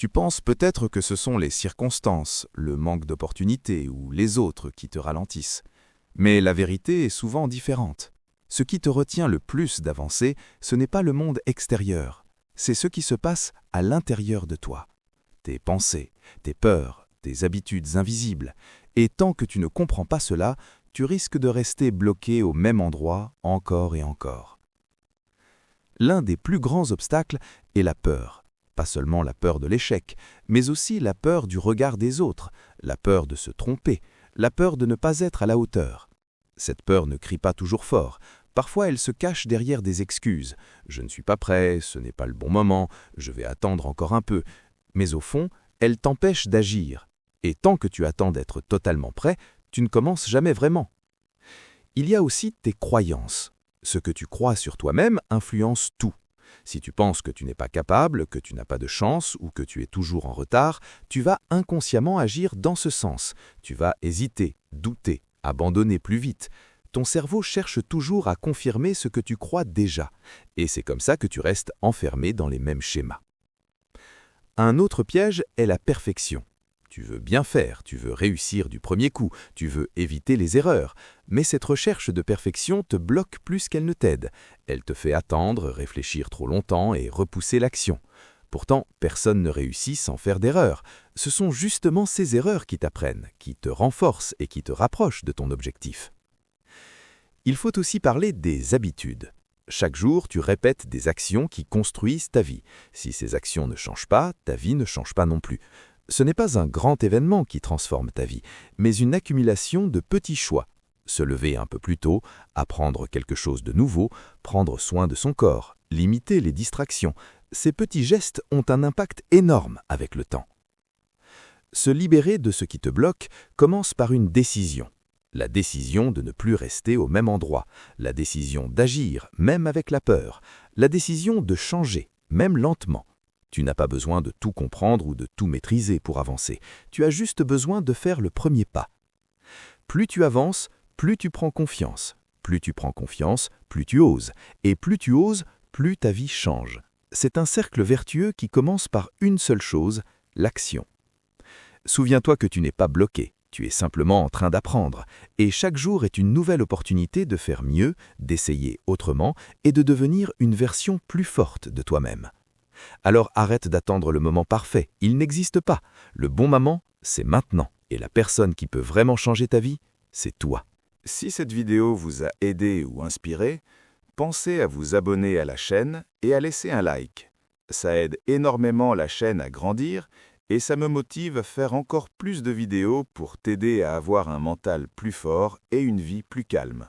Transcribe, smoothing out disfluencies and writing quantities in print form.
Tu penses peut-être que ce sont les circonstances, le manque d'opportunités ou les autres qui te ralentissent. Mais la vérité est souvent différente. Ce qui te retient le plus d'avancer, ce n'est pas le monde extérieur, c'est ce qui se passe à l'intérieur de toi. Tes pensées, tes peurs, tes habitudes invisibles. Et tant que tu ne comprends pas cela, tu risques de rester bloqué au même endroit encore et encore. L'un des plus grands obstacles est la peur. Pas seulement la peur de l'échec, mais aussi la peur du regard des autres, la peur de se tromper, la peur de ne pas être à la hauteur. Cette peur ne crie pas toujours fort. Parfois, elle se cache derrière des excuses. « Je ne suis pas prêt, ce n'est pas le bon moment, je vais attendre encore un peu. » Mais au fond, elle t'empêche d'agir. Et tant que tu attends d'être totalement prêt, tu ne commences jamais vraiment. Il y a aussi tes croyances. Ce que tu crois sur toi-même influence tout. Si tu penses que tu n'es pas capable, que tu n'as pas de chance ou que tu es toujours en retard, tu vas inconsciemment agir dans ce sens. Tu vas hésiter, douter, abandonner plus vite. Ton cerveau cherche toujours à confirmer ce que tu crois déjà. Et c'est comme ça que tu restes enfermé dans les mêmes schémas. Un autre piège est la perfection. Tu veux bien faire, tu veux réussir du premier coup, tu veux éviter les erreurs. Mais cette recherche de perfection te bloque plus qu'elle ne t'aide. Elle te fait attendre, réfléchir trop longtemps et repousser l'action. Pourtant, personne ne réussit sans faire d'erreurs. Ce sont justement ces erreurs qui t'apprennent, qui te renforcent et qui te rapprochent de ton objectif. Il faut aussi parler des habitudes. Chaque jour, tu répètes des actions qui construisent ta vie. Si ces actions ne changent pas, ta vie ne change pas non plus. Ce n'est pas un grand événement qui transforme ta vie, mais une accumulation de petits choix. Se lever un peu plus tôt, apprendre quelque chose de nouveau, prendre soin de son corps, limiter les distractions. Ces petits gestes ont un impact énorme avec le temps. Se libérer de ce qui te bloque commence par une décision. La décision de ne plus rester au même endroit, la décision d'agir, même avec la peur, la décision de changer, même lentement. Tu n'as pas besoin de tout comprendre ou de tout maîtriser pour avancer. Tu as juste besoin de faire le premier pas. Plus tu avances, plus tu prends confiance. Plus tu prends confiance, plus tu oses. Et plus tu oses, plus ta vie change. C'est un cercle vertueux qui commence par une seule chose, l'action. Souviens-toi que tu n'es pas bloqué. Tu es simplement en train d'apprendre. Et chaque jour est une nouvelle opportunité de faire mieux, d'essayer autrement et de devenir une version plus forte de toi-même. Alors arrête d'attendre le moment parfait, il n'existe pas. Le bon moment, c'est maintenant. Et la personne qui peut vraiment changer ta vie, c'est toi. Si cette vidéo vous a aidé ou inspiré, pensez à vous abonner à la chaîne et à laisser un like. Ça aide énormément la chaîne à grandir et ça me motive à faire encore plus de vidéos pour t'aider à avoir un mental plus fort et une vie plus calme.